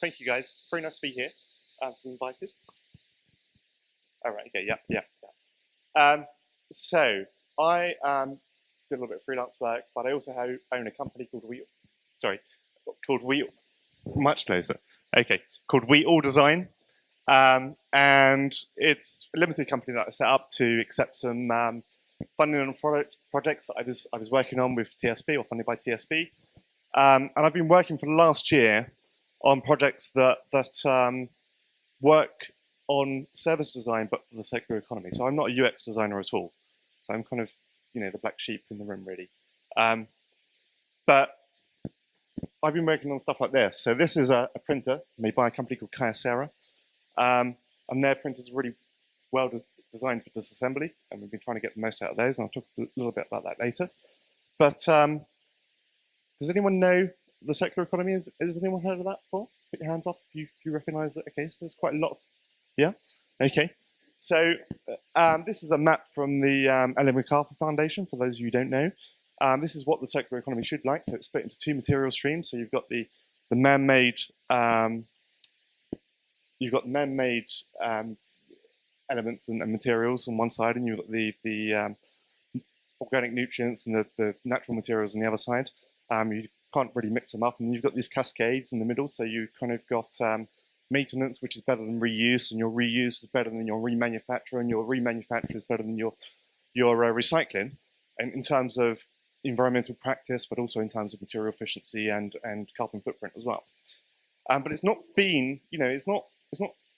Thank you, guys. Very nice to be here. Invited. All right. Okay. Yeah. So I do a little bit of freelance work, but I also own a company called We. Sorry, called We. Much closer. Okay, called We All Design, and it's a limited company that I set up to accept some funding on projects that I was working on with TSB or funded by TSB, and I've been working for the last year on projects that work on service design, but for the circular economy. So I'm not a UX designer at all. So I'm kind of, the black sheep in the room, really. But I've been working on stuff like this. So this is a printer made by a company called Kyocera. And their printers are really well designed for disassembly, and we've been trying to get the most out of those, and I'll talk a little bit about that later. But does anyone know the circular economy? Has anyone heard of that before? Put your hands up if you recognise it. Okay, so there's quite a lot of... Yeah? Okay. So this is a map from the Ellen MacArthur Foundation, for those of you who don't know. This is what the circular economy should like. So it's split into two material streams. So you've got the man-made elements and materials on one side, and you've got the organic nutrients and the natural materials on the other side. You can't really mix them up, and you've got these cascades in the middle. So you've kind of got maintenance, which is better than reuse, and your reuse is better than your remanufacture, and your remanufacture is better than your recycling, and in terms of environmental practice, but also in terms of material efficiency and carbon footprint as well. But it's not been, it's not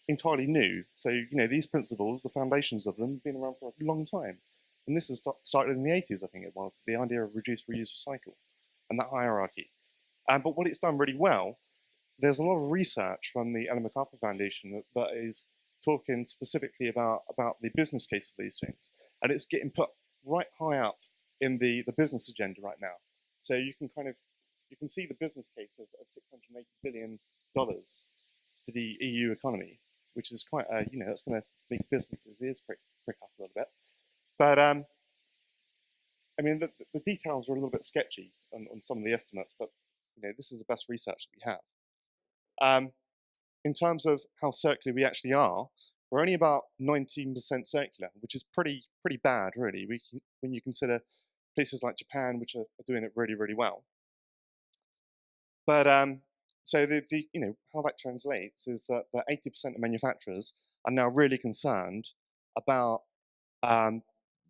entirely new. So these principles, the foundations of them, have been around for a long time, and this has started in the 80s, I think it was, the idea of reduce, reuse, recycle, and that hierarchy. But what it's done really well, there's a lot of research from the Ellen MacArthur Foundation that is talking specifically about the business case of these things, and it's getting put right high up in the business agenda right now. So you can see the business case of $680 billion to the EU economy, which is quite that's going to make businesses' ears prick up a little bit. But I mean, the details are a little bit sketchy on some of the estimates, but this is the best research that we have. In terms of how circular we actually are, we're only about 19% circular, which is pretty bad, really. When you consider places like Japan, which are doing it really, really well. But so how that translates is that 80% of manufacturers are now really concerned about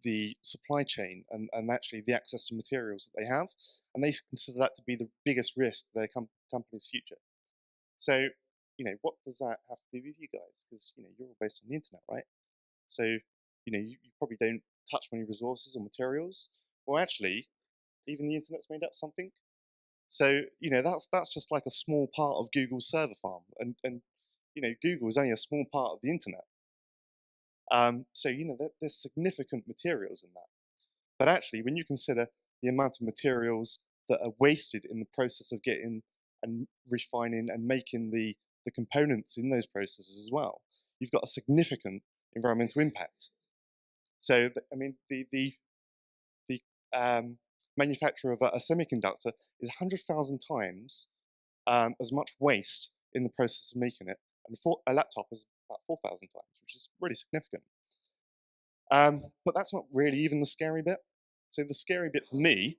the supply chain and actually the access to materials that they have, and they consider that to be the biggest risk to their company's future. So, what does that have to do with you guys? Because, you're all based on the internet, right? So, you probably don't touch many resources or materials. Well, actually, even the internet's made up something. So, that's just like a small part of Google's server farm. And Google is only a small part of the internet. So, there's significant materials in that. But actually, when you consider the amount of materials that are wasted in the process of getting and refining and making the components in those processes as well, you've got a significant environmental impact. So, I mean, the manufacture of a semiconductor is 100,000 times as much waste in the process of making it, and a laptop is about 4,000 times, which is really significant. But that's not really even the scary bit. So the scary bit for me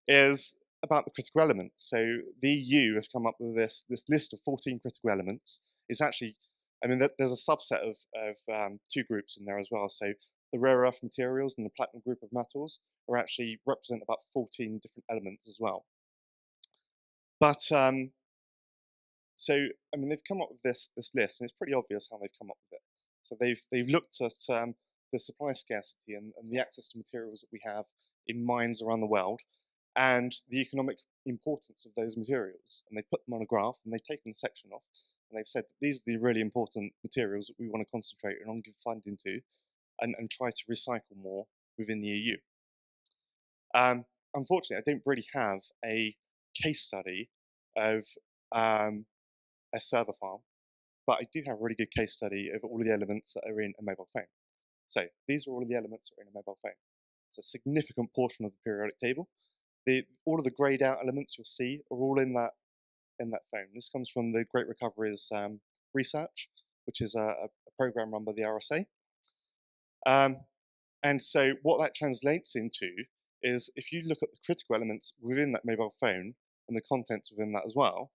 is about the critical elements. So the EU have come up with this list of 14 critical elements. It's actually, I mean, there's a subset of two groups in there as well. So the rare earth materials and the platinum group of metals are actually represent about 14 different elements as well. But so, I mean, they've come up with this list, and it's pretty obvious how they've come up with it. So they've looked at the supply scarcity and the access to materials that we have in mines around the world, and the economic importance of those materials. And they put them on a graph, and they've taken a section off, and they've said that these are the really important materials that we want to concentrate on, give funding to, and try to recycle more within the EU. Unfortunately, I don't really have a case study of a server farm, but I do have a really good case study of all of the elements that are in a mobile phone. So these are all of the elements that are in a mobile phone. It's a significant portion of the periodic table. All of the grayed out elements you'll see are all in that in that phone. This comes from the Great Recoveries research, which is a program run by the RSA. And so what that translates into is if you look at the critical elements within that mobile phone and the contents within that as well,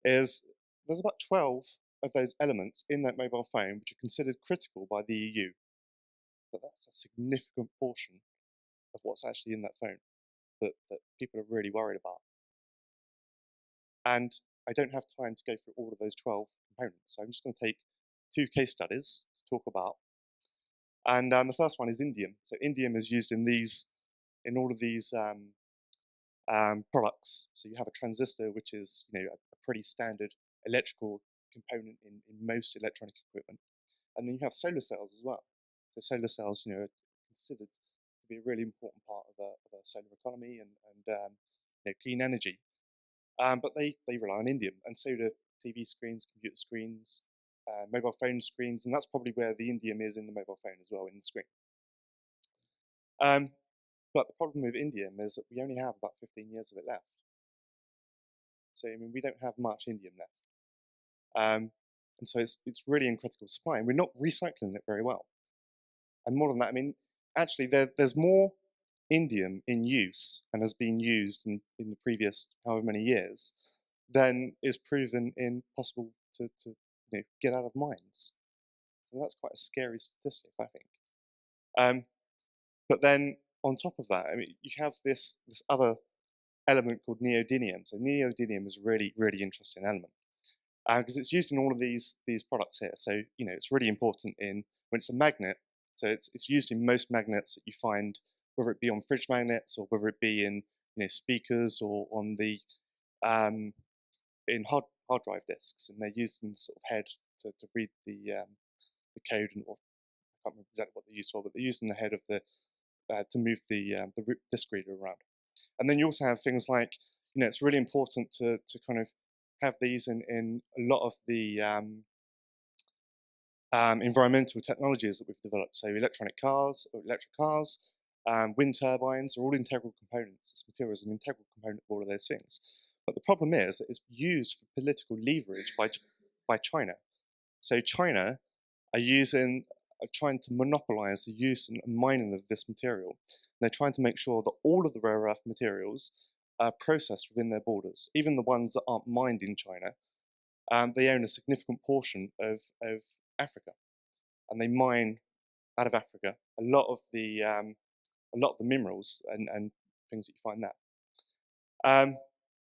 is there's about 12 of those elements in that mobile phone which are considered critical by the EU. But that's a significant portion of what's actually in that phone that people are really worried about. And I don't have time to go through all of those 12 components, so I'm just going to take 2 case studies to talk about. And the first one is indium. So indium is used in all of these products. So you have a transistor, which is a pretty standard electrical component in most electronic equipment, and then you have solar cells as well. So solar cells, are considered to be a really important part of a solar economy and clean energy. But they rely on indium, and so do TV screens, computer screens, mobile phone screens, and that's probably where the indium is in the mobile phone as well, in the screen. But the problem with indium is that we only have about 15 years of it left. So we don't have much indium left, and so it's really in critical supply, and we're not recycling it very well. And more than that, actually there's more indium in use and has been used in the previous however many years than is proven possible to get out of mines. So that's quite a scary statistic, I think. But then on top of that, you have this other element called neodymium. So neodymium is a really, really interesting element because it's used in all of these products here. So it's really important when it's a magnet. So it's used in most magnets that you find, whether it be on fridge magnets or whether it be in speakers or on the in hard drive disks, and they're used in the sort of head to read the code, or I can't remember exactly what they're used for, but they're used in the head of the to move the disk reader around. And then you also have things like it's really important to kind of have these in a lot of the environmental technologies that we've developed. So electric cars, wind turbines are all integral components. This material is an integral component of all of those things. But the problem is that it's used for political leverage by China. So China are trying to monopolize the use and mining of this material. And they're trying to make sure that all of the rare earth materials are processed within their borders, even the ones that aren't mined in China. They own a significant portion of Africa, and they mine out of Africa a lot of the minerals and things that you find there.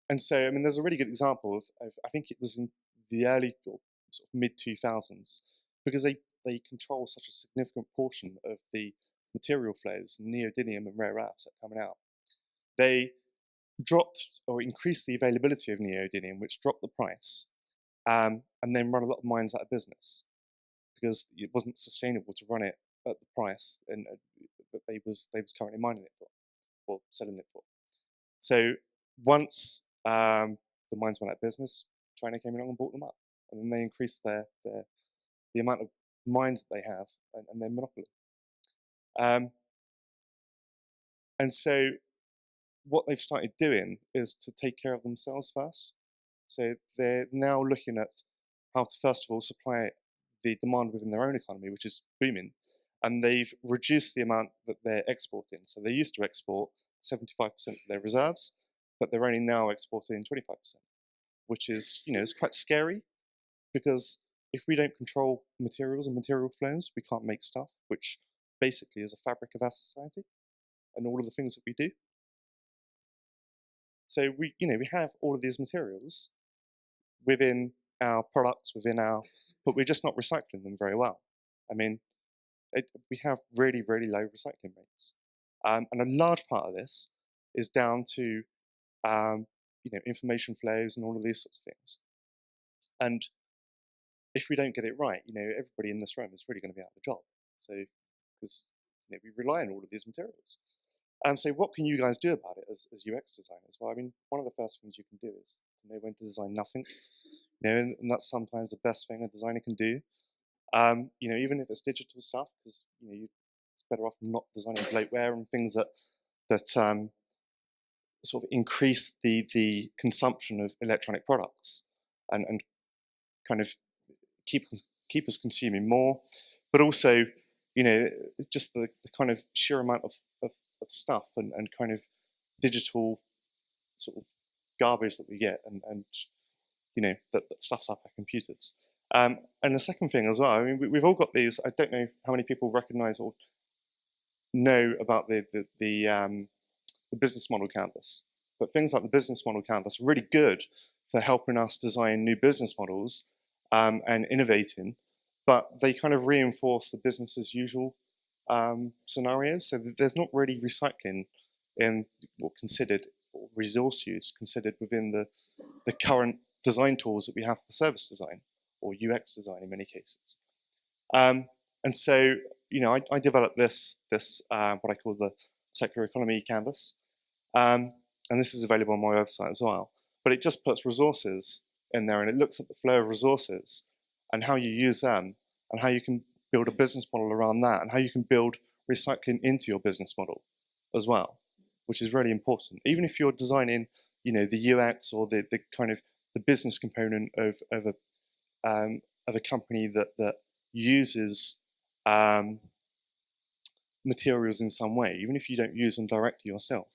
And so, there's a really good example of I think it was in the early or sort of mid 2000s, because they control such a significant portion of the material flows, neodymium and rare earths that are coming out. They dropped or increased the availability of neodymium, which dropped the price, and then run a lot of mines out of business because it wasn't sustainable to run it at the price that they was currently mining it for or selling it for. So once the mines went out of business, China came along and bought them up, and then they increased the amount of mines that they have and their monopoly. And so what they've started doing is to take care of themselves first. So they're now looking at how to first of all supply the demand within their own economy, which is booming, and they've reduced the amount that they're exporting. So they used to export 75% of their reserves, but they're only now exporting 25%, which is, it's quite scary, because if we don't control materials and material flows, we can't make stuff, which basically is a fabric of our society and all of the things that we do. So we have all of these materials within our products, but we're just not recycling them very well. We have really, really low recycling rates. And a large part of this is down to information flows and all of these sorts of things. And if we don't get it right, everybody in this room is really going to be out of a job. So, because we rely on all of these materials. So what can you guys do about it as UX designers? Well, one of the first things you can do is to know when to design nothing. And that's sometimes the best thing a designer can do. Even if it's digital stuff, because it's better off not designing bloatware and things that sort of increase the consumption of electronic products and kind of keep us consuming more, but also, you know, just the kind of sheer amount of stuff and kind of digital sort of garbage that we get and you know, that stuffs up our computers. And the second thing as well, I mean, we've all got these. I don't know how many people recognise or know about the business model canvas, but things like the business model canvas are really good for helping us design new business models and innovating, but they kind of reinforce the business as usual scenarios. So there's not really recycling in or considered, or resource use considered within the current design tools that we have for service design or UX design in many cases. And so, you know, I developed this what I call the circular economy canvas, and this is available on my website as well. But it just puts resources in there, and it looks at the flow of resources and how you use them, and how you can build a business model around that, and how you can build recycling into your business model as well, which is really important. Even if you're designing, you know, the UX or the kind of the business component of a company that uses materials in some way, even if you don't use them directly yourself,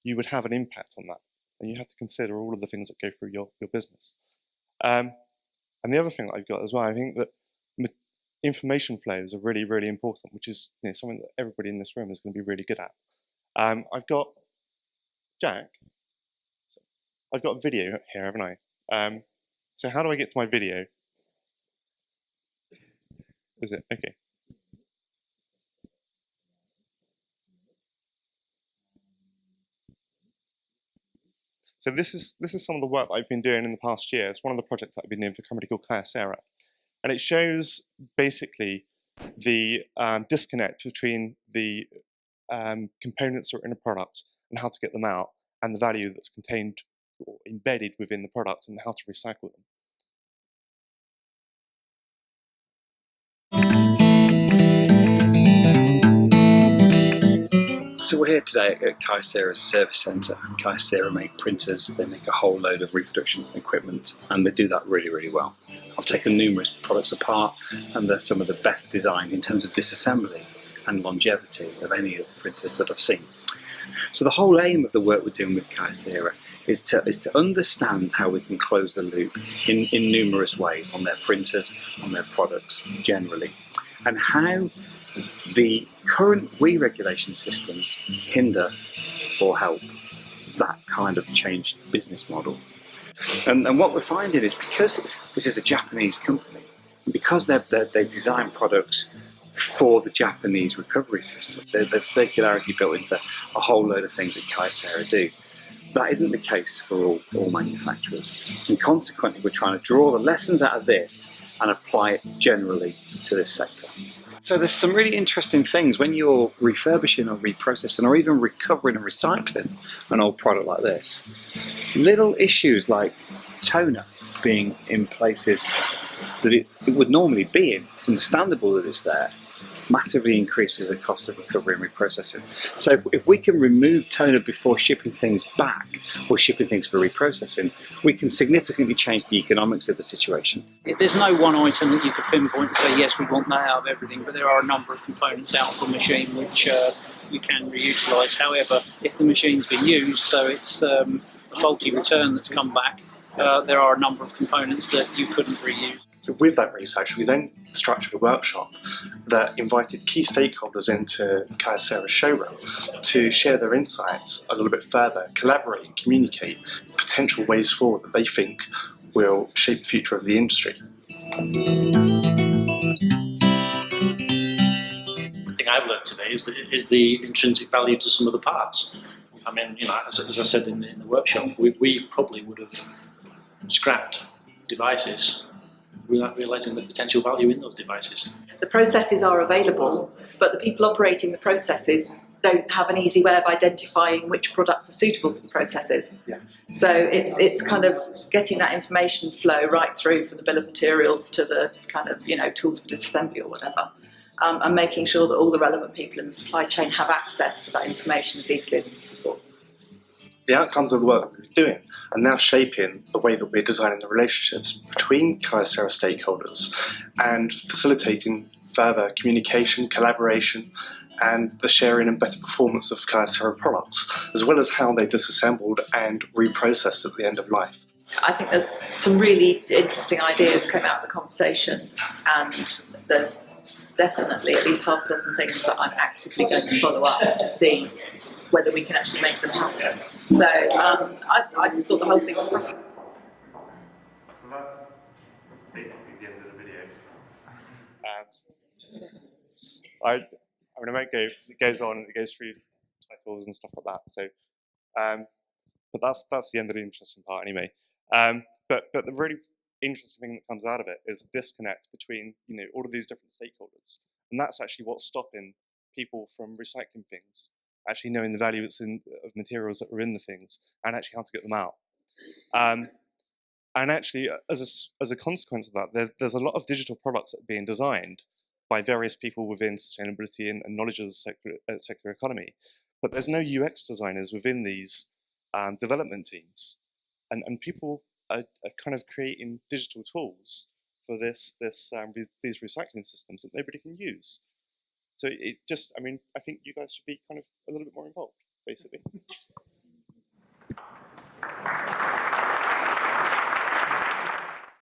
you would have an impact on that, and you have to consider all of the things that go through your business. And the other thing that I've got as well, I think that information flows are really, really important, which is, you know, something that everybody in this room is going to be really good at. I've got Jack. So I've got a video here, haven't I? So how do I get to my video? Is it okay? So this is some of the work that I've been doing in the past year. It's one of the projects that I've been doing for a company called Kyocera. And it shows basically the disconnect between the components that are in a product and how to get them out, and the value that's contained or embedded within the product and how to recycle them. So we're here today at Kyocera's service centre. Kyocera make printers, they make a whole load of reproduction equipment, and they do that really, really well. I've taken numerous products apart, and they're some of the best designed in terms of disassembly and longevity of any of the printers that I've seen. So the whole aim of the work we're doing with Kyocera is to understand how we can close the loop in numerous ways on their printers, on their products generally, and how the current re-regulation systems hinder or help that kind of changed business model. And what we're finding is, because this is a Japanese company, because they design products for the Japanese recovery system, there's circularity built into a whole load of things that Kyocera do. That isn't the case for all manufacturers. And consequently, we're trying to draw the lessons out of this and apply it generally to this sector. So there's some really interesting things when you're refurbishing or reprocessing or even recovering and recycling an old product like this. Little issues like toner being in places that it would normally be in, it's understandable that it's there, massively increases the cost of recovery and reprocessing. So if we can remove toner before shipping things back or shipping things for reprocessing, we can significantly change the economics of the situation. There's no one item that you could pinpoint and say, yes, we want that out of everything, but there are a number of components out of the machine which you can reutilise. However, if the machine's been used, so it's a faulty return that's come back, there are a number of components that you couldn't reuse. So with that research, we then structured a workshop that invited key stakeholders into Kyocera's showroom to share their insights a little bit further, collaborate and communicate potential ways forward that they think will shape the future of the industry. The thing I've learned today is the intrinsic value to some of the parts. I mean, you know, as I said in the workshop, we probably would have scrapped devices without realising the potential value in those devices. The processes are available, but the people operating the processes don't have an easy way of identifying which products are suitable for the processes. Yeah. So it's kind of getting that information flow right through from the bill of materials to the kind of, you know, tools for disassembly or whatever, and making sure that all the relevant people in the supply chain have access to that information as easily as possible. The outcomes of the work we're doing are now shaping the way that we're designing the relationships between Kyocera stakeholders and facilitating further communication, collaboration, and the sharing and better performance of Kyocera products, as well as how they're disassembled and reprocessed at the end of life. I think there's some really interesting ideas came out of the conversations, and there's definitely at least half a dozen things that I'm actively going to follow up to see whether we can actually make them happen. So I thought the whole thing was fascinating. So that's basically the end of the video. I'm going to make go because it goes on and it goes through titles and stuff like that. So, but that's the end of the interesting part anyway. But the really interesting thing that comes out of it is a disconnect between all of these different stakeholders, and that's actually what's stopping people from recycling things, actually knowing the value of materials that are in the things and actually how to get them out. And actually, as a consequence of that, there's a lot of digital products that are being designed by various people within sustainability and knowledge of the circular economy, but there's no UX designers within these development teams, and people are kind of creating digital tools for these recycling systems that nobody can use. So it just, I think you guys should be kind of a little bit more involved, basically.